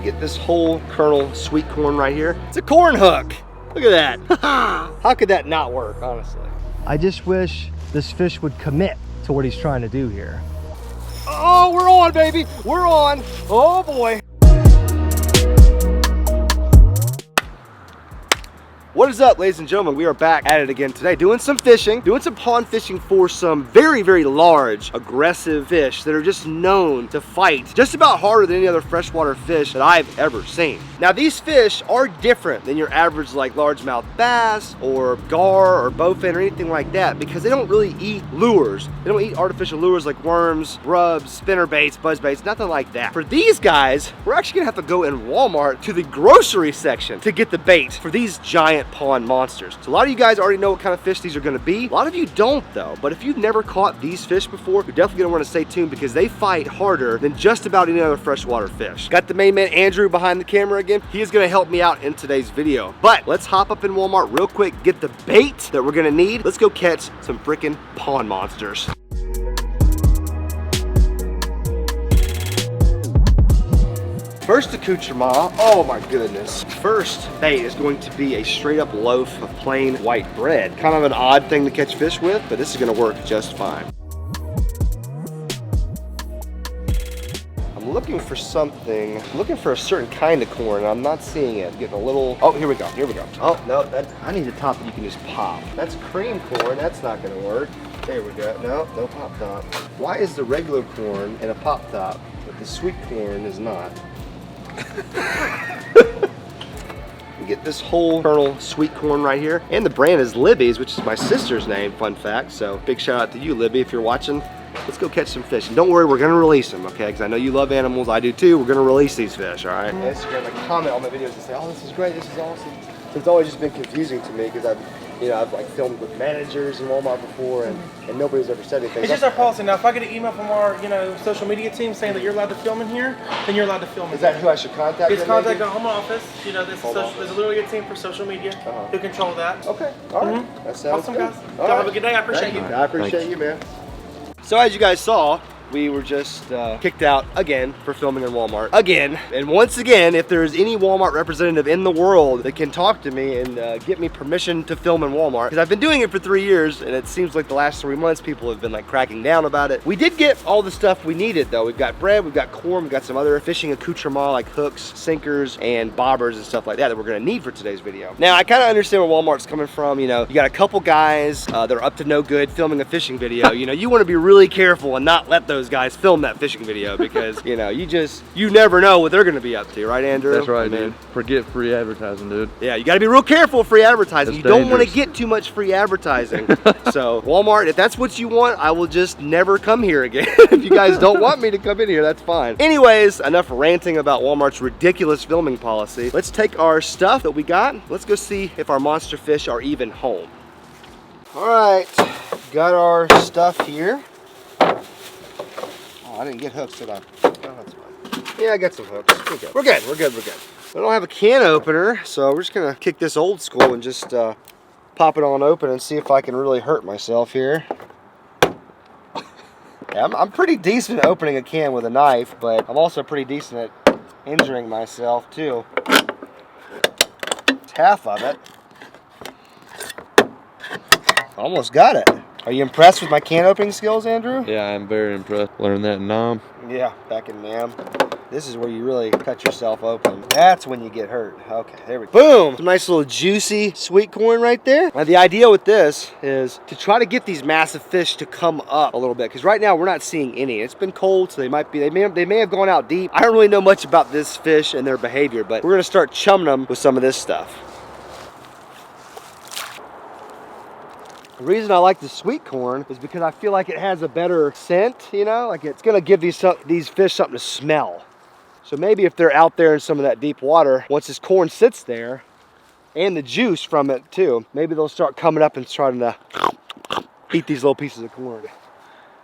Get this whole kernel sweet corn right here. It's a corn hook. Look at that. How could that not work, honestly? I just wish this fish would commit to what he's trying to do here. Oh, we're on, baby. We're on. Oh, boy. What is up, ladies and gentlemen? We are back at it again today, doing some fishing, doing some pond fishing for some very, very large, aggressive fish that are just known to fight just about harder than any other freshwater fish that I've ever seen. Now, these fish are different than your average like largemouth bass or gar or bowfin or anything like that because they don't really eat lures. They don't eat artificial lures like worms, grubs, spinner baits, buzz baits, nothing like that. For these guys, we're actually gonna have to go in Walmart to the grocery section to get the bait for these giant pond monsters. So a lot of you guys already know what kind of fish these are going to be. A lot of you don't though, but if you've never caught these fish before, you're definitely going to want to stay tuned because they fight harder than just about any other freshwater fish. Got the main man Andrew behind the camera again. He is going to help me out in today's video. But let's hop up in Walmart real quick, get the bait that we're going to need. Let's go catch some freaking pond monsters. First accoutrement, oh my goodness. First bait is going to be a straight up loaf of plain white bread. Kind of an odd thing to catch fish with, but this is gonna work just fine. I'm looking for something, I'm looking for a certain kind of corn, and I'm not seeing it. Getting a little, oh, here we go, here we go. Oh, no, I need a top that you can just pop. That's cream corn, that's not gonna work. There we go, no pop top. Why is the regular corn in a pop top, but the sweet corn is not? Get this whole kernel sweet corn right here, and the brand is Libby's, which is my sister's name, fun fact. So big shout out to you, Libby, if you're watching. Let's go catch some fish, and don't worry, we're gonna release them, okay? Because I know you love animals, I do too. We're gonna release these fish, all right? Instagram, like, comment on my videos and say, oh, this is great, this is awesome. It's always just been confusing to me because I've like filmed with managers in Walmart before, and nobody's ever said anything. It's just our policy now. If I get an email from our social media team saying that you're allowed to film in here, then you're allowed to film. Is that who I should contact? It's contact our home office. There's literally a team for social media who control that. Okay, all right. That sounds awesome, good. guys. Y'all have a good day. I appreciate you. I appreciate you, man. So as you guys saw, we were just kicked out again for filming in Walmart. Again. And once again, if there's any Walmart representative in the world that can talk to me and get me permission to film in Walmart, because I've been doing it for 3 years, and it seems like the last 3 months people have been like cracking down about it. We did get all the stuff we needed though. We've got bread, we've got corn, we've got some other fishing accoutrement like hooks, sinkers, and bobbers and stuff like that we're gonna need for today's video. Now, I kind of understand where Walmart's coming from. You got a couple guys that are up to no good filming a fishing video. You want to be really careful and not let those guys film that fishing video because you never know what they're gonna be up to, right, Andrew? That's right, man. Forget free advertising, dude. Yeah, you gotta be real careful with free advertising. That's you don't want to dangerous. get too much free advertising. So Walmart, if that's what you want, I will just never come here again. If you guys don't want me to come in here, that's fine. Anyways, enough ranting about Walmart's ridiculous filming policy. Let's take our stuff that we got. Let's go see if our monster fish are even home. All right, got our stuff here. I didn't get hooks, did I? Oh, that's fine. Yeah, I got some hooks. We're good. I don't have a can opener, so we're just gonna kick this old school and just pop it on open and see if I can really hurt myself here. Yeah, I'm pretty decent at opening a can with a knife, but I'm also pretty decent at injuring myself too. It's half of it. Almost got it. Are you impressed with my can opening skills, Andrew? Yeah, I'm very impressed. Learned that in Nam. Yeah, back in Nam. This is where you really cut yourself open. That's when you get hurt. Okay, there we go. Boom! Some nice little juicy sweet corn right there. Now the idea with this is to try to get these massive fish to come up a little bit, because right now we're not seeing any. It's been cold, so they may have gone out deep. I don't really know much about this fish and their behavior, but we're gonna start chumming them with some of this stuff. The reason I like the sweet corn is because I feel like it has a better scent, like it's gonna give these fish something to smell. So maybe if they're out there in some of that deep water, once this corn sits there, and the juice from it too, maybe they'll start coming up and starting to eat these little pieces of corn.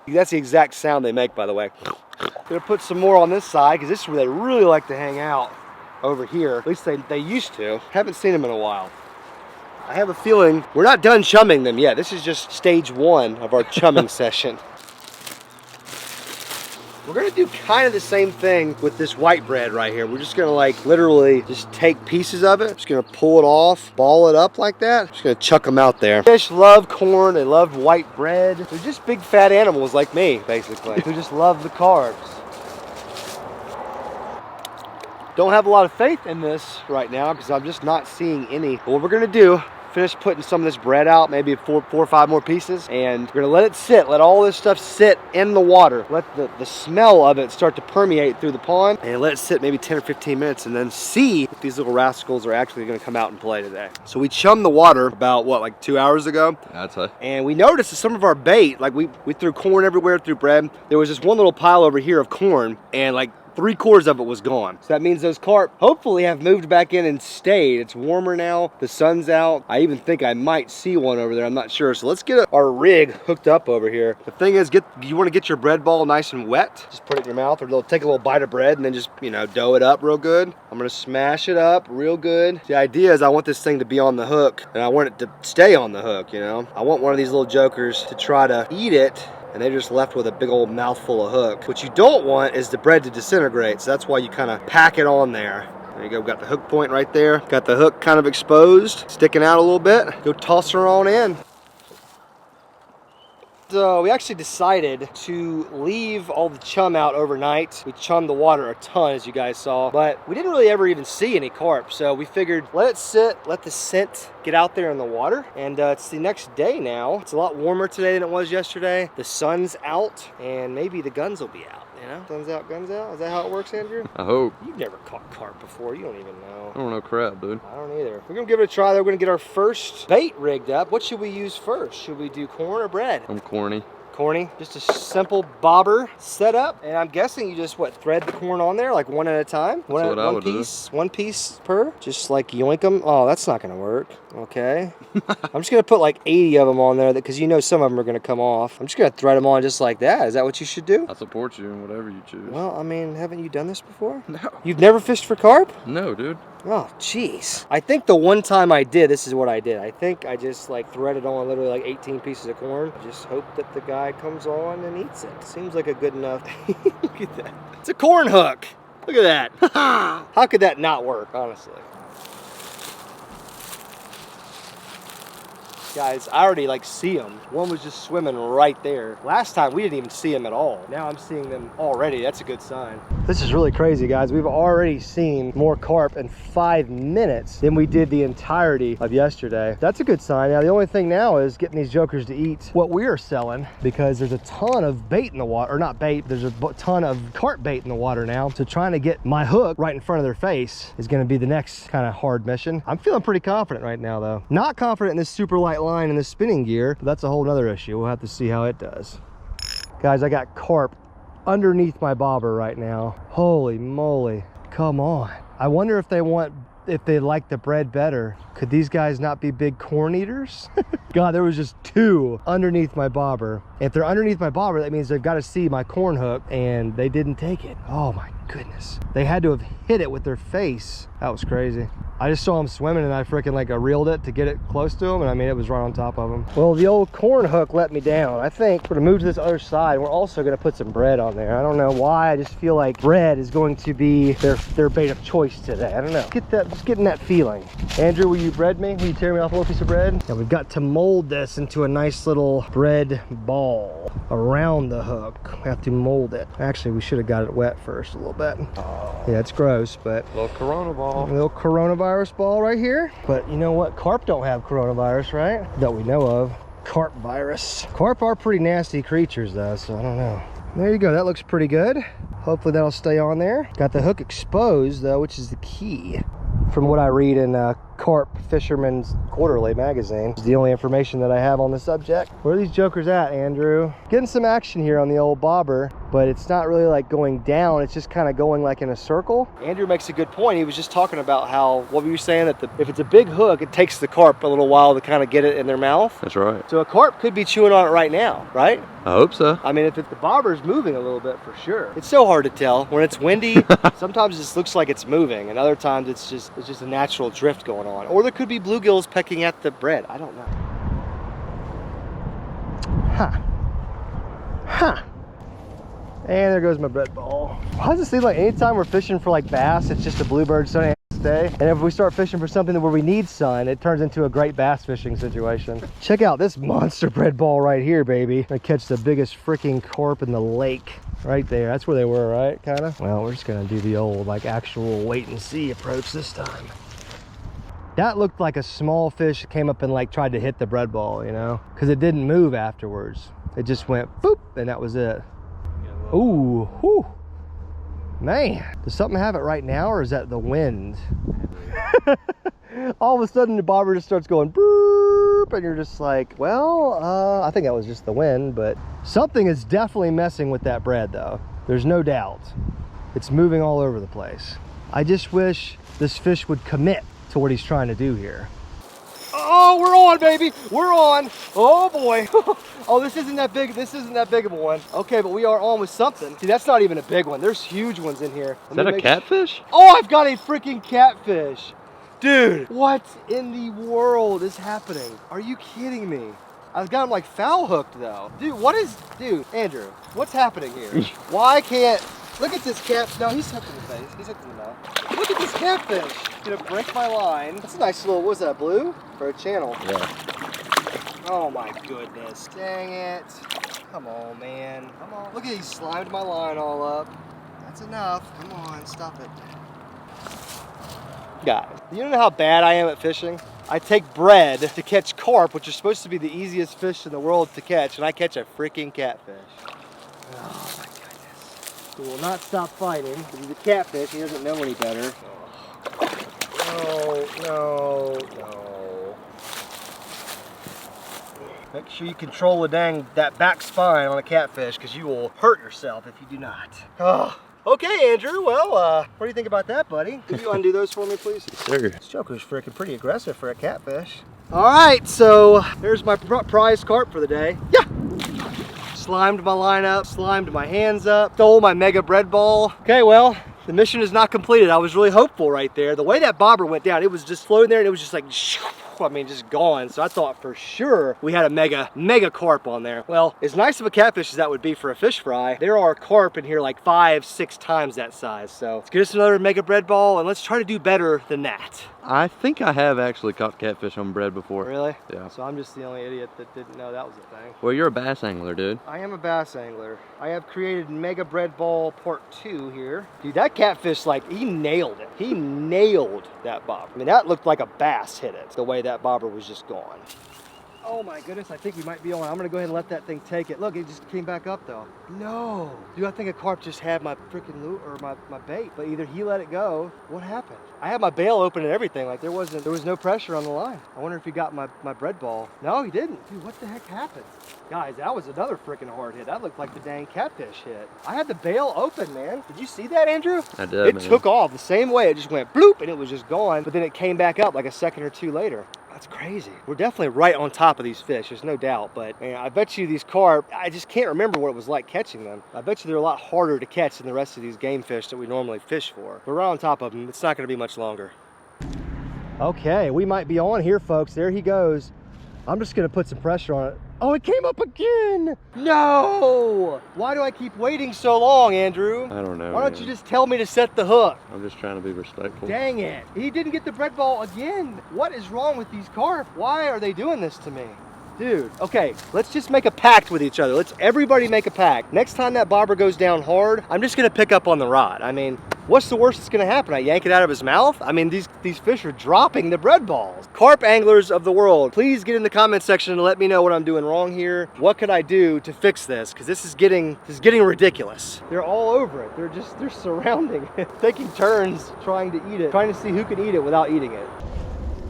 That's the exact sound they make, by the way. I'm gonna put some more on this side, because this is where they really like to hang out over here. At least they used to. Haven't seen them in a while. I have a feeling we're not done chumming them yet. This is just stage 1 of our chumming session. We're gonna do kind of the same thing with this white bread right here. We're just gonna like literally just take pieces of it. Just gonna pull it off, ball it up like that. Just gonna chuck them out there. Fish love corn, they love white bread. They're just big fat animals like me, basically, who just love the carbs. Don't have a lot of faith in this right now because I'm just not seeing any. But what we're gonna do, finish putting some of this bread out, maybe four or five more pieces, and we're gonna let it sit, let all this stuff sit in the water, let the smell of it start to permeate through the pond, and let it sit maybe 10 or 15 minutes, and then see if these little rascals are actually gonna come out and play today. So we chummed the water about, what, like 2 hours ago? I'd say. And we noticed that some of our bait, like we threw corn everywhere, threw bread. There was just one little pile over here of corn, and like 3/4 of it was gone. So that means those carp hopefully have moved back in and stayed. It's warmer now, the sun's out. I even think I might see one over there, I'm not sure. So let's get our rig hooked up over here. The thing is, you wanna get your bread ball nice and wet. Just put it in your mouth, or they'll take a little bite of bread and then just, you know, dough it up real good. I'm gonna smash it up real good. The idea is I want this thing to be on the hook, and I want it to stay on the hook, you know? I want one of these little jokers to try to eat it, and they're just left with a big old mouthful of hook. What you don't want is the bread to disintegrate, so that's why you kind of pack it on there. There you go, got the hook point right there. Got the hook kind of exposed, sticking out a little bit. Go toss her on in. So we actually decided to leave all the chum out overnight. We chummed the water a ton, as you guys saw, but we didn't really ever even see any carp. So we figured, let it sit, let the scent get out there in the water. And it's the next day now. It's a lot warmer today than it was yesterday. The sun's out, and maybe the guns will be out. You know, sun's out, guns out. Is that how it works, Andrew? I hope. You've never caught carp before. You don't even know. I don't know crap, dude. I don't either. We're gonna give it a try. We're gonna get our first bait rigged up. What should we use first? Should we do corn or bread? I'm corny. Corny, just a simple bobber setup, and I'm guessing you just thread the corn on there like one at a time. One piece per, just like yoink them. Oh, that's not gonna work. Okay, I'm just gonna put like 80 of them on there because you know some of them are gonna come off. I'm just gonna thread them on just like that. Is that what you should do? I support you in whatever you choose. Well, I mean, haven't you done this before? No. You've never fished for carp? No, dude. Oh, jeez. I think the one time I did, this is what I did. I think I just like threaded on literally like 18 pieces of corn. Just hope that the guy comes on and eats it. Seems like a good enough. Look at that. It's a corn hook. Look at that. How could that not work, honestly? Guys, I already like see them. One was just swimming right there. Last time we didn't even see them at all. Now I'm seeing them already. That's a good sign. This is really crazy, guys. We've already seen more carp in 5 minutes than we did the entirety of yesterday. That's a good sign. Now the only thing now is getting these jokers to eat what we're selling, because there's a ton of bait in the water, or not bait, there's a ton of carp bait in the water now. So trying to get my hook right in front of their face is gonna be the next kind of hard mission. I'm feeling pretty confident right now though. Not confident in this super light line and this spinning gear, but that's a whole nother issue. We'll have to see how it does. Guys, I got carp underneath my bobber right now. Holy moly, come on. I wonder if they like the bread better. Could these guys not be big corn eaters? God, there was just 2 underneath my bobber. If they're underneath my bobber, that means they've got to see my corn hook, and they didn't take it. Oh my goodness. They had to have hit it with their face. That was crazy. I just saw them swimming, and I freaking like reeled it to get it close to them, and I mean, it was right on top of them. Well, the old corn hook let me down. I think we're gonna move to this other side. We're also gonna put some bread on there. I don't know why, I just feel like bread is going to be their bait of choice today. I don't know. Just getting that feeling. Andrew, will you bread me? Will you tear me off a little piece of bread? Now we've got to mold this into a nice little bread ball around the hook. We have to mold it. Actually, we should have got it wet first a little bit. Yeah, it's gross, but Little corona ball. a little coronavirus ball right here. But you know what? Carp don't have coronavirus, right? That we know of. Carp virus. Carp are pretty nasty creatures though, so I don't know. There you go, that looks pretty good. Hopefully that'll stay on there. Got the hook exposed though, which is the key. From what I read in Carp Fisherman's Quarterly magazine. It's the only information that I have on the subject. Where are these jokers at, Andrew? Getting some action here on the old bobber, but it's not really like going down. It's just kind of going like in a circle. Andrew makes a good point. He was just talking about how, what were you saying, that if it's a big hook, it takes the carp a little while to kind of get it in their mouth. That's right. So a carp could be chewing on it right now, right? I hope so. I mean, if the bobber's moving a little bit, for sure. It's so hard to tell. When it's windy, sometimes it just looks like it's moving, and other times it's just a natural drift going on. Or there could be bluegills pecking at the bread. I don't know. Huh. Huh. And there goes my bread ball. Why does it seem like anytime we're fishing for like bass, it's just a bluebird sunny day? And if we start fishing for something where we need sun, it turns into a great bass fishing situation. Check out this monster bread ball right here, baby. I catch the biggest freaking carp in the lake. Right there, that's where they were, right? Kinda. Well, we're just gonna do the old like actual wait and see approach this time. That looked like a small fish came up and like tried to hit the bread ball, you know? Because it didn't move afterwards. It just went boop, and that was it. Ooh, whew. Man, does something have it right now, or is that the wind? All of a sudden the bobber just starts going burp, and you're just like, well, I think that was just the wind, but something is definitely messing with that bread though. There's no doubt. It's moving all over the place. I just wish this fish would commit to what he's trying to do here. Oh, we're on, baby. We're on. Oh boy. Oh, this isn't that big. This isn't that big of a one. Okay, but we are on with something. See, that's not even a big one. There's huge ones in here. Is that a catfish? Oh, I've got a freaking catfish. Dude, what in the world is happening? Are you kidding me? I've got him like foul hooked though. Dude, Andrew, what's happening here? Why can't, look at this cat. No, he's hooked in the face. He's hooked in the mouth. Look at this catfish. Gonna break my line. That's a nice little, what's that, blue? For a channel. Yeah. Oh my goodness. Dang it. Come on, man. Come on. Look at, he slimed my line all up. That's enough. Come on, stop it. Guys, you know how bad I am at fishing? I take bread to catch carp, which is supposed to be the easiest fish in the world to catch, and I catch a freaking catfish. Oh my goodness. He will not stop fighting. He's a catfish. He doesn't know any better. No, no, no. Make sure you control that back spine on a catfish, because you will hurt yourself if you do not. Oh. Okay, Andrew, well, what do you think about that, buddy? Could you undo those for me, please? Sure. This joker's freaking pretty aggressive for a catfish. All right, so there's my prize carp for the day. Yeah. Slimed my line up, slimed my hands up, stole my mega bread ball. Okay, well, the mission is not completed. I was really hopeful right there. The way that bobber went down, it was just floating there and it was just like, I mean, just gone. So I thought for sure we had a mega carp on there. Well, as nice of a catfish as that would be for a fish fry, there are carp in here like 5-6 times that size. So let's get us another mega bread ball and let's try to do better than that. I think I have actually caught catfish on bread before. Really? Yeah. So I'm just the only idiot that didn't know that was a thing. Well, you're a bass angler, dude. I am a bass angler. I have created Mega Bread Ball Part 2 here. Dude, that catfish, like, he nailed it. He nailed that bobber. I mean, that looked like a bass hit it, the way that bobber was just gone. Oh my goodness, I think we might be on. I'm gonna go ahead and let that thing take it. Look, it just came back up though. No. Dude, I think a carp just had my freaking lure, or my bait, but either he let it go. What happened? I had my bail open and everything. Like there was no pressure on the line. I wonder if he got my bread ball. No, he didn't. Dude, what the heck happened? Guys, that was another freaking hard hit. That looked like the dang catfish hit. I had the bail open, man. Did you see that, Andrew? I did, It man. took off the same way. It just went bloop and it was just gone, but then it came back up like a second or two later. That's crazy. We're definitely right on top of these fish, there's no doubt, but man, I bet you these carp, I just can't remember what it was like catching them. I bet you they're a lot harder to catch than the rest of these game fish that we normally fish for. We're right on top of them. It's not gonna be much longer. Okay, we might be on here, folks. There he goes. I'm just gonna put some pressure on it. Oh, it came up again! No! Why do I keep waiting so long, Andrew? I don't know. Why don't you just tell me to set the hook? I'm just trying to be respectful. Dang it. He didn't get the bread ball again. What is wrong with these carp? Why are they doing this to me? Dude, okay, let's just make a pact with each other. Let's everybody make a pact. Next time that bobber goes down hard, I'm just gonna pick up on the rod. I mean, what's the worst that's gonna happen? I yank it out of his mouth? I mean, these fish are dropping the bread balls. Carp anglers of the world, please get in the comment section to let me know what I'm doing wrong here. What could I do to fix this? Because this is getting ridiculous. They're all over it. They're surrounding it, taking turns trying to eat it, trying to see who can eat it without eating it.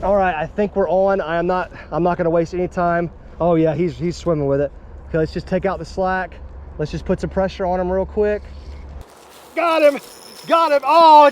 All right, I think we're on. I'm not gonna waste any time. Oh yeah, he's swimming with it. Okay, let's just take out the slack. Let's just put some pressure on him real quick. Got him, got him. Oh,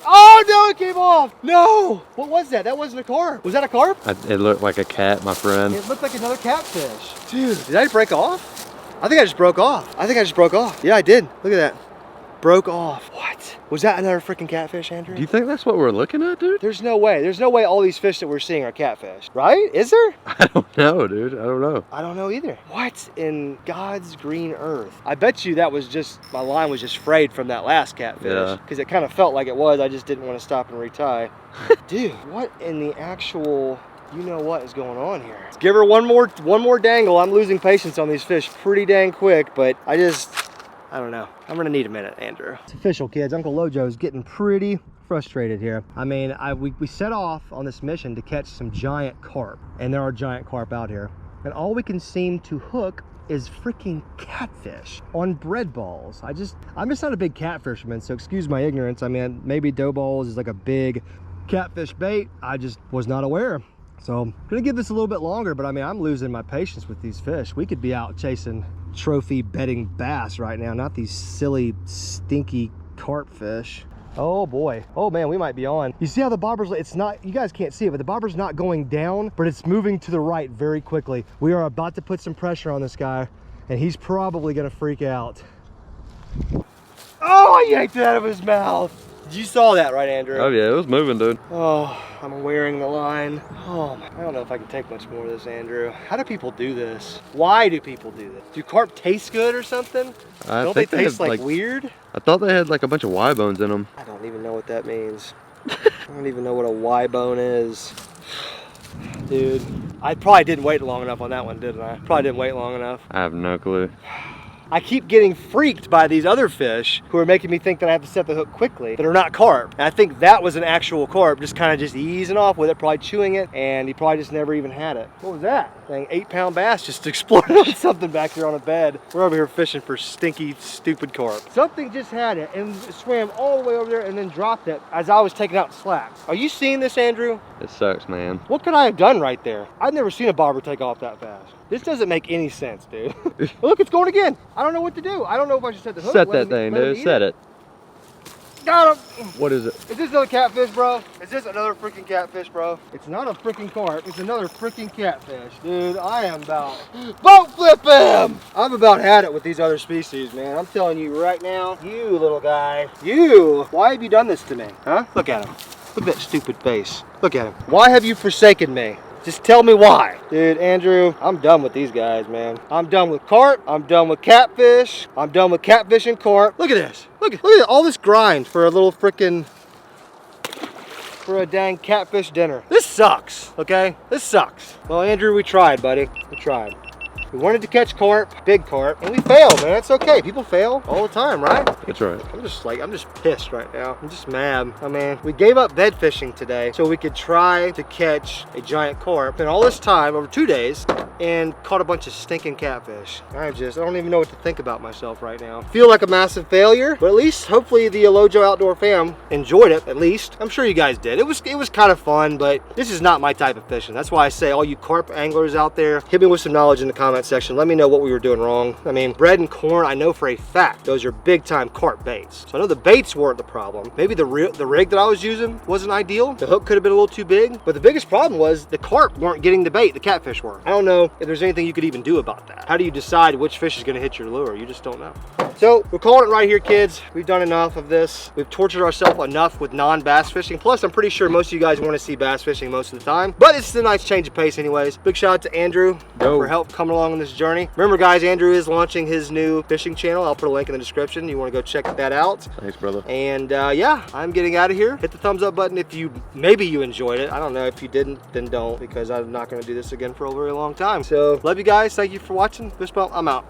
oh no, it came off. No, what was that? That wasn't a carp. Was that a carp? It looked like a cat, my friend. It looked like another catfish. Dude, did I break off? I think I just broke off. Yeah, I did. Look at that. Broke off. What? What? Was that another freaking catfish, Andrew? Do you think that's what we're looking at, dude? There's no way. There's no way all these fish that we're seeing are catfish, right? Is there? I don't know, dude. I don't know. I don't know either. What in God's green earth? I bet you that was just, my line was just frayed from that last catfish. Yeah. Because it kind of felt like it was. I just didn't want to stop and retie. Dude, what in the actual, you know what is going on here? Let's give her one more dangle. I'm losing patience on these fish pretty dang quick, but I don't know. I'm gonna need a minute, Andrew. It's official, kids. Uncle Lojo is getting pretty frustrated here. I mean, we set off on this mission to catch some giant carp, and there are giant carp out here. And all we can seem to hook is freaking catfish on bread balls. I'm just not a big catfisherman, so excuse my ignorance. I mean, maybe dough balls is like a big catfish bait. I just was not aware. So I'm gonna give this a little bit longer, but I mean, I'm losing my patience with these fish. We could be out chasing trophy bedding bass right now, not these silly, stinky carp fish. Oh boy. Oh man, we might be on. You see how the bobber's, it's not, you guys can't see it, but the bobber's not going down, but it's moving to the right very quickly. We are about to put some pressure on this guy, and he's probably gonna freak out. Oh, I yanked it out of his mouth. You saw that, right, Andrew? Oh yeah, it was moving, dude. Oh, I'm wearing the line. Oh, I don't know if I can take much more of this, Andrew. How do people do this? Why do people do this? Do carp taste good or something? Don't they taste like weird? I thought they had like a bunch of Y bones in them. I don't even know what that means. I don't even know what a Y bone is. Dude, I probably didn't wait long enough on that one, didn't I? Probably didn't wait long enough. I have no clue. I keep getting freaked by these other fish who are making me think that I have to set the hook quickly that are not carp. And I think that was an actual carp, just kind of just easing off with it, probably chewing it, and he probably just never even had it. What was that? Dang, 8-pound bass just exploded on something back here on a bed. We're over here fishing for stinky, stupid carp. Something just had it and swam all the way over there and then dropped it as I was taking out slack. Are you seeing this, Andrew? It sucks, man. What could I have done right there? I've never seen a bobber take off that fast. This doesn't make any sense, dude. Look, it's going again. I don't know what to do. I don't know if I should set the hook. Set that thing, dude. Set it. Got him. What is it? Is this another catfish, bro? Is this another freaking catfish, bro? It's not a freaking carp. It's another freaking catfish. Dude, I am about... Boat flip him! I've about had it with these other species, man. I'm telling you right now, you little guy, you, why have you done this to me? Huh? Look at him. Look at that stupid face. Look at him. Why have you forsaken me? Just tell me why. Dude, Andrew, I'm done with these guys, man. I'm done with carp. I'm done with catfish. I'm done with catfish and carp. Look at this. Look at all this grind for a little freaking, for a dang catfish dinner. This sucks, okay? This sucks. Well, Andrew, we tried, buddy. We tried. We wanted to catch carp, big carp, and we failed, man. It's okay. People fail all the time, right? That's right. I'm just pissed right now. I'm just mad. I mean, we gave up bed fishing today so we could try to catch a giant carp. And all this time, over 2 days, and caught a bunch of stinking catfish. I don't even know what to think about myself right now. Feel like a massive failure, but at least hopefully the LOJO Outdoor fam enjoyed it, at least. I'm sure you guys did. It was kind of fun, but this is not my type of fishing. That's why I say all you carp anglers out there, hit me with some knowledge in the comments section. Let me know what we were doing wrong. I mean, bread and corn, I know for a fact those are big time carp baits. So I know the baits weren't the problem. Maybe the rig that I was using wasn't ideal. The hook could have been a little too big, but the biggest problem was the carp weren't getting the bait, the catfish weren't. I don't know if there's anything you could even do about that. How do you decide which fish is gonna hit your lure? You just don't know. So we're calling it right here, kids. We've done enough of this. We've tortured ourselves enough with non-bass fishing. Plus, I'm pretty sure most of you guys want to see bass fishing most of the time, but it's a nice change of pace anyways. Big shout out to Andrew for help coming along on this journey. Remember guys, Andrew is launching his new fishing channel. I'll put a link in the description. You want to go check that out. Thanks, brother. And yeah, I'm getting out of here. Hit the thumbs up button if maybe you enjoyed it. I don't know. If you didn't, then don't, because I'm not going to do this again for a very long time. So love you guys. Thank you for watching. Fist bump. I'm out.